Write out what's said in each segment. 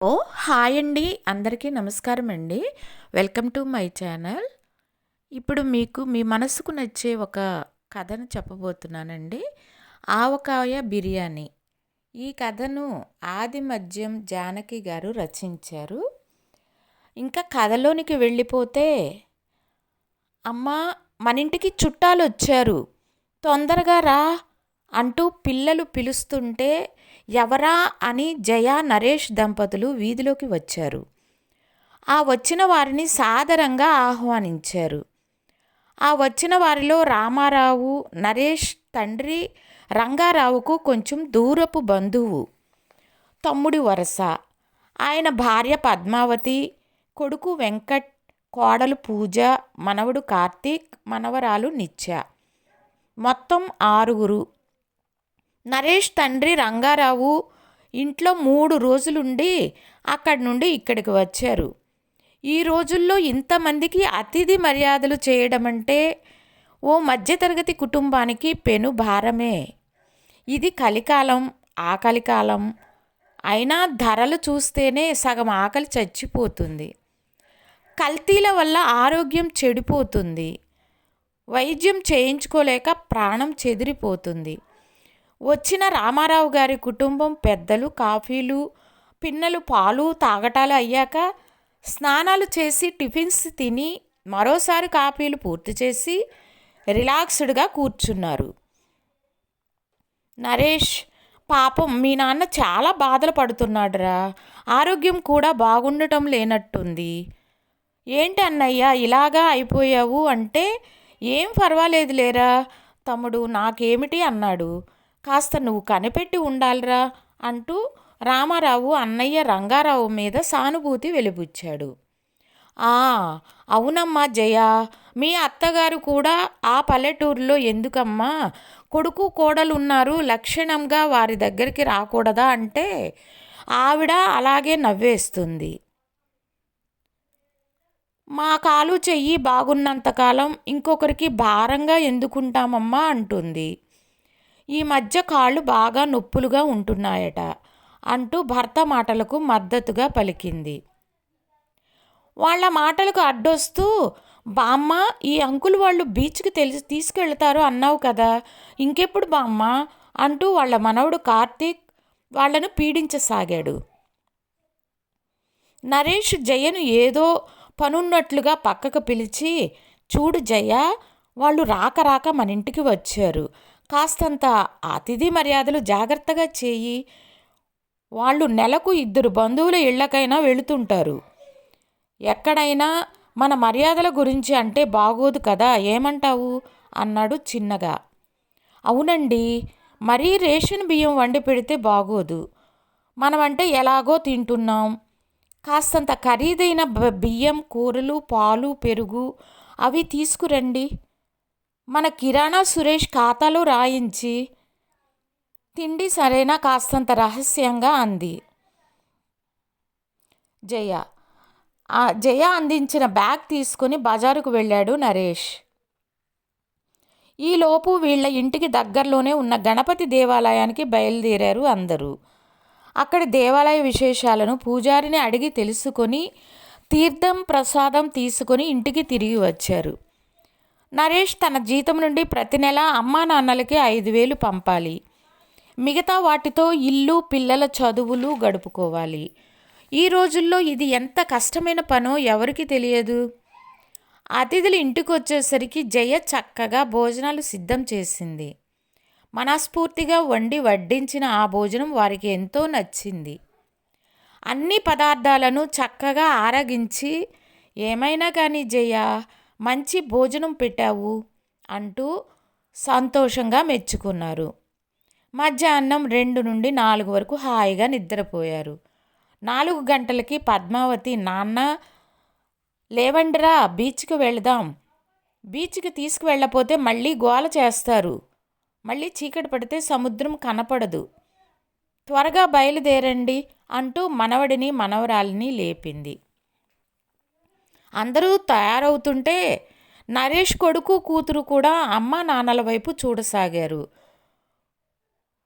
ఓ hi అండి, అందరికీ నమస్కారం అండి. Welcome to my channel. ఇప్పుడు మీకు మీ మనసుకు నచ్చే ఒక కథను చెప్పబోతున్నానండి. ఆవకాయ బిర్యానీ. ఈ కథను ఆది మధ్యం జానకి గారు రచించారు. ఇంకా కథలోనికి వెళ్ళిపోతే, అమ్మ మన ఇంటికి చుట్టాలు వచ్చారు, తొందరగా రా అంటూ పిల్లలు పిలుస్తుంటే ఎవరా అని జయ నరేష్ దంపతులు వీధిలోకి వచ్చారు. ఆ వచ్చిన వారిని సాదరంగా ఆహ్వానించారు. ఆ వచ్చిన వారిలో రామారావు నరేష్ తండ్రి రంగారావుకు కొంచెం దూరపు బంధువు, తమ్ముడి వరస. ఆయన భార్య పద్మావతి, కొడుకు వెంకట్, కోడలు పూజ, మనవడు కార్తీక్, మనవరాలు నిత్య. మొత్తం 6. నరేష్ తండ్రి రంగారావు ఇంట్లో 3 రోజులుండి అక్కడి నుండి ఇక్కడికి వచ్చారు. ఈ రోజుల్లో ఇంతమందికి అతిథి మర్యాదలు చేయడం అంటే ఓ మధ్యతరగతి కుటుంబానికి పెను భారమే. ఇది కలికాలం, ఆకలికాలం. అయినా ధరలు చూస్తేనే సగం ఆకలి చచ్చిపోతుంది. కల్తీల వల్ల ఆరోగ్యం చెడిపోతుంది. వైద్యం చేయించుకోలేక ప్రాణం చెదిరిపోతుంది. వచ్చిన రామారావు గారి కుటుంబం పెద్దలు కాఫీలు, పిన్నలు పాలు తాగటాలు అయ్యాక స్నానాలు చేసి టిఫిన్స్ తిని మరోసారి కాఫీలు పూర్తి చేసి రిలాక్స్డ్గా కూర్చున్నారు. నరేష్, పాపం మీ నాన్న చాలా బాధలు పడుతున్నాడురా, ఆరోగ్యం కూడా బాగుండటం లేనట్టుంది. ఏంటి అన్నయ్య ఇలాగా అయిపోయావు అంటే, ఏం పర్వాలేదు లేరా తమ్ముడు, నాకేమిటి అన్నాడు. కాస్త నువ్వు కనిపెట్టి ఉండాలిరా అంటూ రామారావు అన్నయ్య రంగారావు మీద సానుభూతి వెలిబుచ్చాడు. అవునమ్మా జయ, మీ అత్తగారు కూడా ఆ పల్లెటూరులో ఎందుకమ్మా, కొడుకు కోడలు ఉన్నారు, లక్షణంగా వారి దగ్గరికి రాకూడదా అంటే ఆవిడ అలాగే నవ్వేస్తుంది. మా కాలు చెయ్యి బాగున్నంతకాలం ఇంకొకరికి భారంగా ఎందుకుంటామమ్మా అంటుంది. ఈ మధ్య కాళ్ళు బాగా నొప్పులుగా ఉంటున్నాయట అంటూ భర్త మాటలకు మద్దతుగా పలికింది. వాళ్ళ మాటలకు అడ్డొస్తూ, బామ్మ ఈ అంకుల్ వాళ్ళు బీచ్కి తీసుకెళ్తారు అన్నావు కదా, ఇంకెప్పుడు బామ్మ అంటూ వాళ్ళ మనవడు కార్తీక్ వాళ్లను పీడించసాగాడు. నరేష్ జయను ఏదో పనున్నట్లుగా పక్కకు పిలిచి, చూడు జయ, వాళ్ళు రాక మన ఇంటికి వచ్చారు, కాస్తంత అతిథి మర్యాదలు జాగ్రత్తగా చేయి. వాళ్ళు నెలకు 2 బంధువుల ఇళ్లకైనా వెళుతుంటారు. ఎక్కడైనా మన మర్యాదల గురించి అంటే బాగోదు కదా, ఏమంటావు అన్నాడు చిన్నగా. అవునండి, మరీ రేషన్ బియ్యం వండి పెడితే బాగోదు. మనమంటే ఎలాగో తింటున్నాం. కాస్తంత ఖరీదైన బియ్యం, కూరలు, పాలు, పెరుగు అవి తీసుకురండి. మన కిరాణా సురేష్ ఖాతాలో రాయించి. తిండి సరేనా కాస్తంత రహస్యంగా అంది జయ. జయ అందించిన బ్యాగ్ తీసుకుని బజారుకు వెళ్ళాడు నరేష్. ఈలోపు వీళ్ళ ఇంటికి దగ్గరలోనే ఉన్న గణపతి దేవాలయానికి బయలుదేరారు అందరూ. అక్కడి దేవాలయ విశేషాలను పూజారిని అడిగి తెలుసుకొని తీర్థం ప్రసాదం తీసుకొని ఇంటికి తిరిగి వచ్చారు. నరేష్ తన జీతం నుండి ప్రతి నెల అమ్మా నాన్నలకి 5,000 పంపాలి. మిగతా వాటితో ఇల్లు, పిల్లల చదువులు గడుపుకోవాలి. ఈ రోజుల్లో ఇది ఎంత కష్టమైన పనో ఎవరికి తెలియదు. అతిథులు ఇంటికి వచ్చేసరికి జయ చక్కగా భోజనాలు సిద్ధం చేసింది. మనస్ఫూర్తిగా వండి వడ్డించిన ఆ భోజనం వారికి ఎంతో నచ్చింది. అన్ని పదార్థాలను చక్కగా ఆరగించి, ఏమైనా కానీ జయ, మంచి భోజనం పెట్టావు అంటూ సంతోషంగా మెచ్చుకున్నారు. మధ్యాహ్నం 2 నుండి 4 వరకు హాయిగా నిద్రపోయారు. 4 గంటలకి పద్మావతి, నాన్న లేవండిరా, బీచ్కి వెళదాం. బీచ్కి తీసుకువెళ్ళపోతే మళ్ళీ గోల చేస్తారు, మళ్ళీ చీకటి పడితే సముద్రం కనపడదు, త్వరగా బయలుదేరండి అంటూ మనవడిని మనవరాలిని లేపింది. అందరూ తయారవుతుంటే నరేష్ కొడుకు కూతురు కూడా అమ్మా నాన్నల వైపు చూడసాగారు.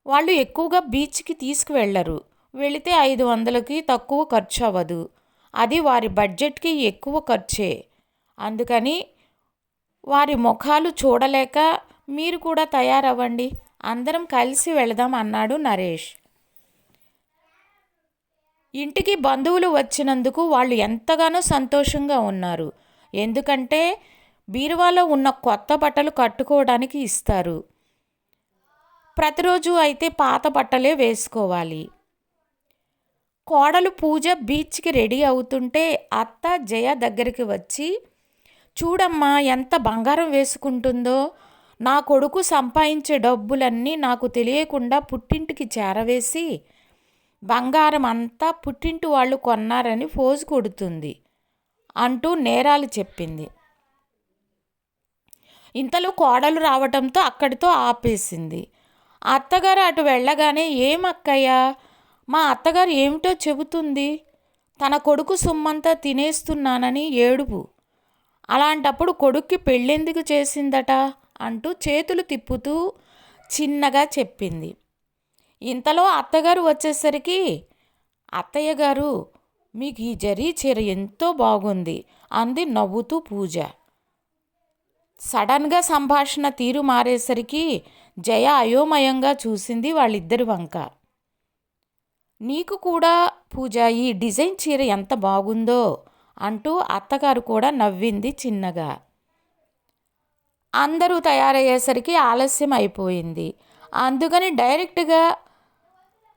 వాళ్ళు ఎక్కువగా బీచ్కి తీసుకువెళ్లరు. వెళితే 500కి తక్కువ ఖర్చు అవ్వదు. అది వారి బడ్జెట్కి ఎక్కువ ఖర్చే. అందుకని వారి ముఖాలు చూడలేక మీరు కూడా తయారవ్వండి, అందరం కలిసి వెళదాం అన్నాడు నరేష్. ఇంటికి బంధువులు వచ్చినందుకు వాళ్ళు ఎంతగానో సంతోషంగా ఉన్నారు. ఎందుకంటే బీరువాలో ఉన్న కొత్త బట్టలు కట్టుకోవడానికి ఇస్తారు. ప్రతిరోజు అయితే పాత బట్టలే వేసుకోవాలి. కోడలు పూజ బీచ్కి రెడీ అవుతుంటే అత్త జయ దగ్గరికి వచ్చి, చూడమ్మా ఎంత బంగారం వేసుకుంటుందో, నా కొడుకు సంపాదించే డబ్బులన్నీ నాకు తెలియకుండా పుట్టింటికి చేరవేసి బంగారం అంతా పుట్టింటి వాళ్ళు కొన్నారని ఫోజు కొడుతుంది అంటూ నేరాలు చెప్పింది. ఇంతలో కోడలు రావటంతో అక్కడితో ఆపేసింది. అత్తగారు అటు వెళ్ళగానే, ఏమక్కయ్యా, మా అత్తగారు ఏమిటో చెబుతుంది, తన కొడుకు సొమ్మంతా తినేస్తున్నానని ఏడుపు, అలాంటప్పుడు కొడుక్కి పెళ్ళెందుకు చేసిందట అంటూ చేతులు తిప్పుతూ చిన్నగా చెప్పింది. ఇంతలో అత్తగారు వచ్చేసరికి, అత్తయ్య గారు, మీకు ఈ జరీ చీర ఎంతో బాగుంది అంది నవ్వుతూ పూజ. సడన్గా సంభాషణ తీరు మారేసరికి జయ అయోమయంగా చూసింది వాళ్ళిద్దరి వంక. నీకు కూడా పూజ ఈ డిజైన్ చీర ఎంత బాగుందో అంటూ అత్తగారు కూడా నవ్వింది చిన్నగా. అందరూ తయారయ్యేసరికి ఆలస్యం అయిపోయింది. అందుకని డైరెక్ట్గా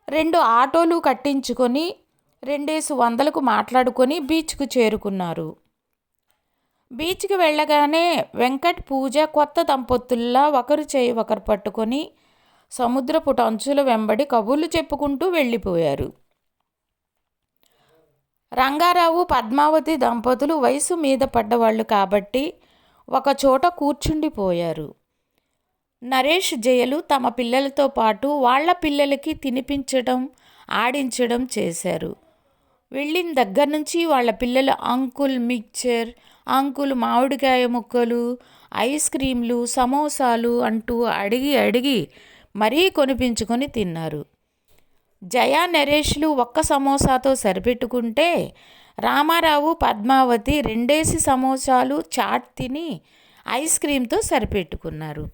2 ఆటోలు కట్టించుకొని 200కు మాట్లాడుకొని బీచ్కు చేరుకున్నారు. బీచ్కి వెళ్ళగానే వెంకట్ పూజ కొత్త దంపతుల్లా ఒకరు చేయి ఒకరు పట్టుకొని సముద్రపు అంచుల వెంబడి కబుర్లు చెప్పుకుంటూ వెళ్ళిపోయారు. రంగారావు పద్మావతి దంపతులు వయసు మీద పడ్డవాళ్ళు కాబట్టి ఒకచోట కూర్చుండిపోయారు. నరేష్ జయలు తమ పిల్లలతో పాటు వాళ్ళ పిల్లలకి తినిపించడం ఆడించడం చేశారు. వెళ్ళిన దగ్గర నుంచి వాళ్ళ పిల్లలు అంకుల్ మిక్చర్, అంకుల్ మామిడికాయ ముక్కలు, ఐస్ క్రీంలు, సమోసాలు అంటూ అడిగి అడిగి మరీ కొనిపించుకొని తిన్నారు. జయ నరేష్లు ఒక్క సమోసాతో సరిపెట్టుకుంటే రామారావు పద్మావతి 2 సమోసాలు చాట్ తిని ఐస్ క్రీంతో సరిపెట్టుకున్నారు.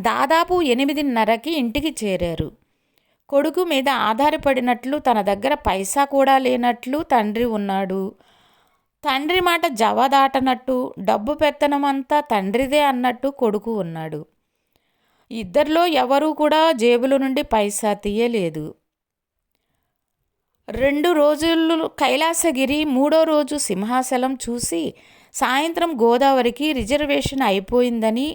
దాదాపు 8:30కి ఇంటికి చేరారు. కొడుకు మీద ఆధారపడినట్లు తన దగ్గర పైసా కూడా లేనట్లు తండ్రి ఉన్నాడు. తండ్రి మాట జవదాటనట్టు డబ్బు పెత్తనమంతా తండ్రిదే అన్నట్టు కొడుకు ఉన్నాడు. ఇద్దరిలో ఎవరూ కూడా జేబుల నుండి పైసా తీయలేదు. 2 రోజులు కైలాసగిరి, 3వ రోజు సింహాచలం చూసి సాయంత్రం గోదావరికి రిజర్వేషన్ అయిపోయిందని,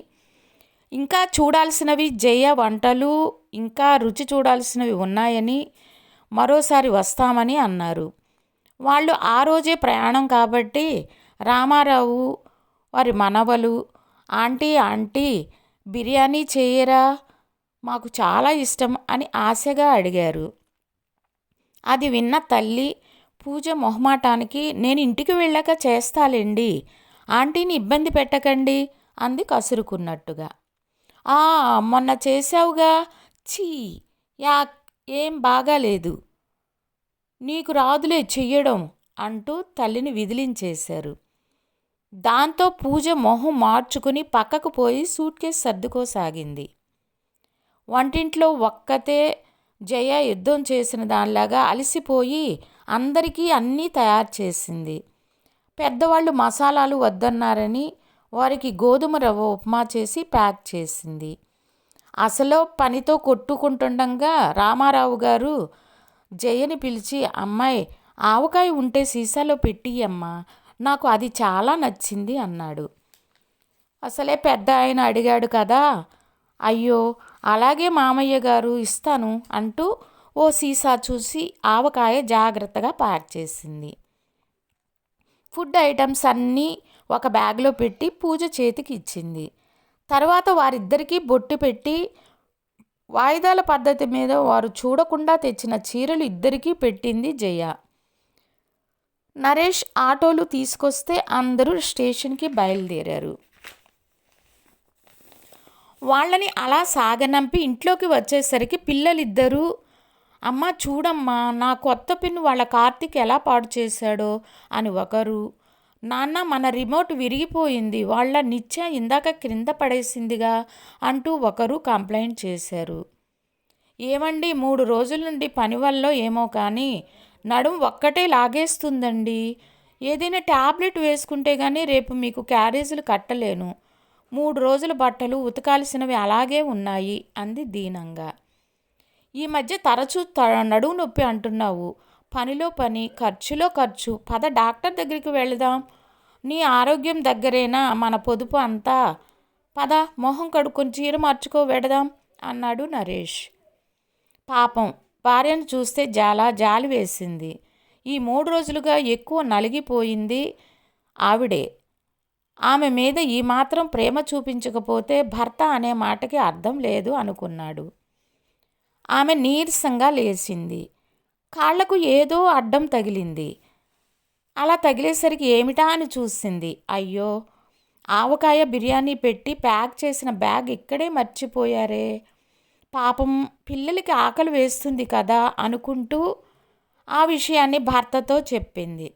ఇంకా చూడాల్సినవి జయ వంటలు ఇంకా రుచి చూడాల్సినవి ఉన్నాయని మరోసారి వస్తామని అన్నారు. వాళ్ళు ఆ రోజే ప్రయాణం కాబట్టి రామారావు వారి మనవలు, ఆంటీ బిర్యానీ చేయరా, మాకు చాలా ఇష్టం అని ఆశగా అడిగారు. అది విన్న తల్లి పూజ మొహమాటానికి, నేను ఇంటికి వెళ్ళాక చేస్తాలేండి, ఆంటీని ఇబ్బంది పెట్టకండి అంది కసురుకున్నట్టుగా. మొన్న చేసావుగా, ఛీ యా, ఏం బాగాలేదు, నీకు రాదులే చెయ్యడం అంటూ తల్లిని విదిలించేశారు. దాంతో పూజ మొహం మార్చుకుని పక్కకు పోయి సూట్ కేసు సర్దుకోసాగింది. వంటింట్లో ఒక్కతే జయ యుద్ధం చేసిన దానిలాగా అలసిపోయి అందరికీ అన్నీ తయారు చేసింది. పెద్దవాళ్ళు మసాలాలు వద్దన్నారని వారికి గోధుమ రవ్వ ఉప్మా చేసి ప్యాక్ చేసింది. అసలు పనితో కొట్టుకుంటుండగా రామారావు గారు జయని పిలిచి, అమ్మాయి, ఆవకాయ ఉంటే సీసాలో పెట్టియమ్మా, నాకు అది చాలా నచ్చింది అన్నాడు. అసలే పెద్ద ఆయన అడిగాడు కదా, అయ్యో అలాగే మామయ్య గారు, ఇస్తాను అంటూ ఓ సీసా చూసి ఆవకాయ జాగ్రత్తగా ప్యాక్ చేసింది. ఫుడ్ ఐటమ్స్ అన్నీ ఒక బ్యాగ్లో పెట్టి పూజ చేతికి ఇచ్చింది. తర్వాత వారిద్దరికీ బొట్టు పెట్టి వాయిదాల పద్ధతి మీద వారు చూడకుండా తెచ్చిన చీరలు ఇద్దరికీ పెట్టింది జయ. నరేష్ ఆటోలు తీసుకొస్తే అందరూ స్టేషన్కి బయలుదేరారు. వాళ్ళని అలా సాగనంపి ఇంట్లోకి వచ్చేసరికి పిల్లలిద్దరూ అమ్మ చూడమ్మా, నా కొత్త పిన్ వాళ్ళ కార్తీక్ ఎలా పాడు చేశాడో అని ఒకరు, నాన్న మన రిమోట్ విరిగిపోయింది, వాళ్ళ నిత్య ఇందాక క్రింద పడేసిందిగా అంటూ ఒకరు కంప్లైంట్ చేశారు. ఏమండి 3 రోజుల నుండి పని వల్ల ఏమో కానీ నడుం ఒక్కటే లాగేస్తుందండి. ఏదైనా ట్యాబ్లెట్ వేసుకుంటే కానీ రేపు మీకు క్యారేజీలు కట్టలేను. 3 రోజుల బట్టలు ఉతకాల్సినవి అలాగే ఉన్నాయి అంది దీనంగా. ఈ మధ్య తరచూ నడుము నొప్పి అంటున్నావు. పనిలో పని, ఖర్చులో ఖర్చు. పద డాక్టర్ దగ్గరికి వెళదాం. నీ ఆరోగ్యం దగ్గరేనా మన పొదుపు అంతా. పద మొహం కడుక్కొని చీర మార్చుకో వెడదాం అన్నాడు నరేష్. పాపం భార్యను చూస్తే జాలి వేసింది. ఈ 3 రోజులుగా ఎక్కువ నలిగిపోయింది ఆవిడే. ఆమె మీద ఈ మాత్రం ప్రేమ చూపించకపోతే భర్త అనే మాటకి అర్థం లేదు అనుకున్నాడు. ఆమె నీరసంగా లేచింది. కాళ్లకు ఏదో అడ్డం తగిలింది. అలా తగిలేసరికి ఏమిటా అని చూసింది. అయ్యో, ఆవకాయ బిర్యానీ పెట్టి ప్యాక్ చేసిన బ్యాగ్ ఇక్కడే మర్చిపోయారే. పాపం పిల్లలకి ఆకలి వేస్తుంది కదా అనుకుంటూ ఆ విషయాన్ని భర్తతో చెప్పింది.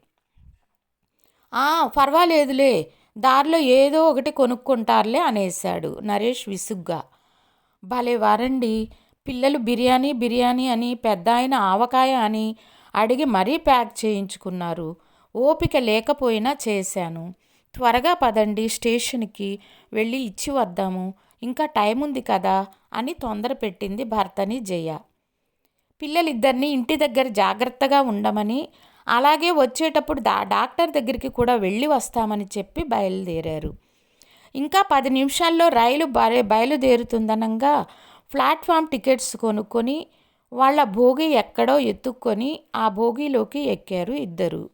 పర్వాలేదులే, దారిలో ఏదో ఒకటి కొనుక్కుంటారులే అనేశాడు నరేష్ విసుగ్గా. భలే వారండి, పిల్లలు బిర్యానీ అని పెద్దాయన ఆవకాయ అని అడిగి మరీ ప్యాక్ చేయించుకున్నారు. ఓపిక లేకపోయినా చేశాను. త్వరగా పదండి, స్టేషన్కి వెళ్ళి ఇచ్చి వద్దాము, ఇంకా టైం ఉంది కదా అని తొందర పెట్టింది భర్తని జయ. పిల్లలిద్దరినీ ఇంటి దగ్గర జాగ్రత్తగా ఉండమని, అలాగే వచ్చేటప్పుడు డాక్టర్ దగ్గరికి కూడా వెళ్ళి వస్తామని చెప్పి బయలుదేరారు. ఇంకా 10 నిమిషాల్లో రైలు బయలుదేరుతుందనంగా ప్లాట్ఫామ్ టికెట్స్ కొనుక్కొని వాళ్ళ భోగి ఎక్కడో ఎత్తుక్కొని ఆ భోగిలోకి ఎక్కారు ఇద్దరు.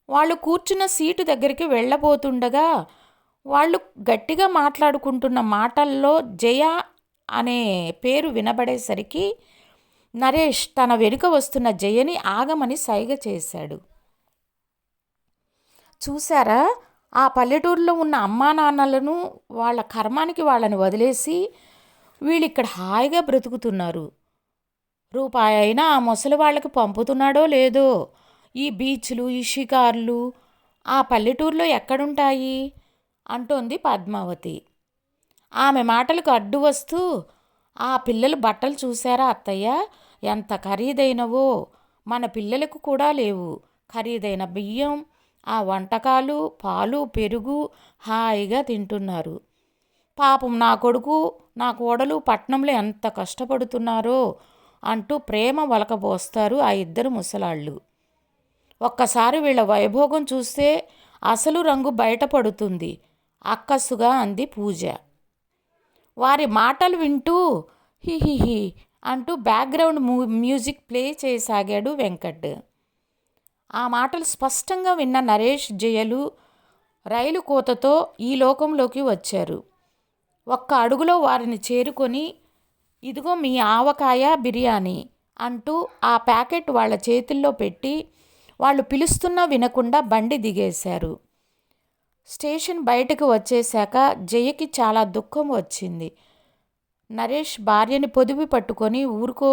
వాళ్ళు కూర్చున్న సీటు దగ్గరికి వెళ్ళబోతుండగా వాళ్ళు గట్టిగా మాట్లాడుకుంటున్న మాటల్లో జయ అనే పేరు వినబడేసరికి నరేష్ తన వెనుక వస్తున్న జయని ఆగమని సైగ చేశాడు. చూశారా, ఆ పల్లెటూరులో ఉన్న అమ్మా నాన్నలను వాళ్ళ కర్మానికి వాళ్ళని వదిలేసి వీళ్ళిక్కడ హాయిగా బ్రతుకుతున్నారు. రూపాయి అయినా ఆ ముసలి వాళ్ళకి పంపుతున్నాడో లేదో. ఈ బీచ్లు, ఈ షికార్లు ఆ పల్లెటూరులో ఎక్కడుంటాయి అంటోంది పద్మావతి. ఆమె మాటలకు అడ్డు వస్తూ, ఆ పిల్లలు బట్టలు చూశారా అత్తయ్య, ఎంత ఖరీదైనవో. మన పిల్లలకు కూడా లేవు. ఖరీదైన బియ్యం, ఆ వంటకాలు, పాలు, పెరుగు హాయిగా తింటున్నారు. పాపం నా కొడుకు, నా కోడలు పట్నంలో ఎంత కష్టపడుతున్నారో అంటూ ప్రేమ వలకబోస్తారు ఆ ఇద్దరు ముసలాళ్ళు. ఒక్కసారి వీళ్ళ వైభోగం చూస్తే అసలు రంగు బయటపడుతుంది అక్కసుగా అంది పూజ. వారి మాటలు వింటూ హిహిహి అంటూ బ్యాక్గ్రౌండ్ మ్యూజిక్ ప్లే చేయసాగాడు వెంకట్. ఆ మాటలు స్పష్టంగా విన్న నరేష్, జయలు రైలు కోతతో ఈ లోకంలోకి వచ్చారు. ఒక్క అడుగులో వారిని చేరుకొని, ఇదిగో మీ ఆవకాయ బిర్యానీ అంటూ ఆ ప్యాకెట్ వాళ్ళ చేతుల్లో పెట్టి వాళ్ళు పిలుస్తున్నా వినకుండా బండి దిగేశారు. స్టేషన్ బయటకు వచ్చేశాక జయకి చాలా దుఃఖం వచ్చింది. నరేష్ భార్యని పొదివి పట్టుకొని, ఊరుకో,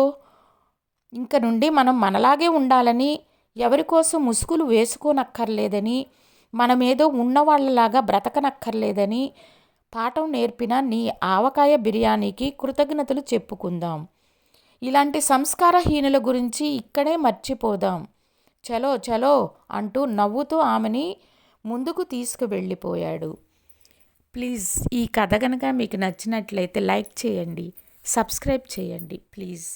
ఇంక నుండి మనం మనలాగే ఉండాలని, ఎవరికోసం ముసుగులు వేసుకోనక్కర్లేదని, మనమేదో ఉన్నవాళ్లలాగా బ్రతకనక్కర్లేదని పాఠం నేర్పిన నీ ఆవకాయ బిర్యానీకి కృతజ్ఞతలు చెప్పుకుందాం. ఇలాంటి సంస్కారహీనుల గురించి ఇక్కడే మర్చిపోదాం. చలో చలో అంటూ నవ్వుతూ ఆమెని ముందుకు తీసుకువెళ్ళిపోయాడు. ప్లీజ్ ఈ కథ కనుక మీకు నచ్చినట్లయితే లైక్ చేయండి, సబ్స్క్రైబ్ చేయండి ప్లీజ్.